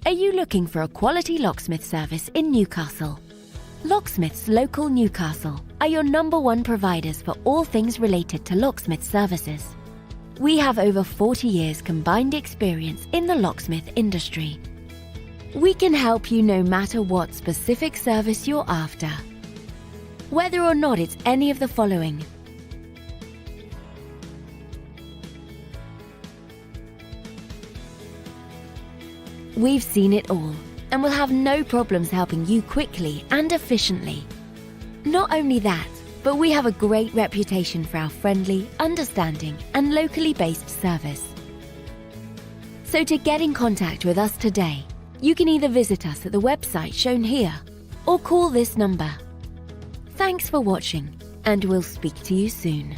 Are you looking for a quality locksmith service in Newcastle? Locksmiths Local Newcastle are your #1 providers for all things related to locksmith services. We have over 40 years combined experience in the locksmith industry. We can help you no matter what specific service you're after. Whether or not it's any of the following: we've seen it all and will have no problems helping you quickly and efficiently. Not only that, but we have a great reputation for our friendly, understanding, and locally based service. So to get in contact with us today, you can either visit us at the website shown here or call this number. Thanks for watching, and we'll speak to you soon.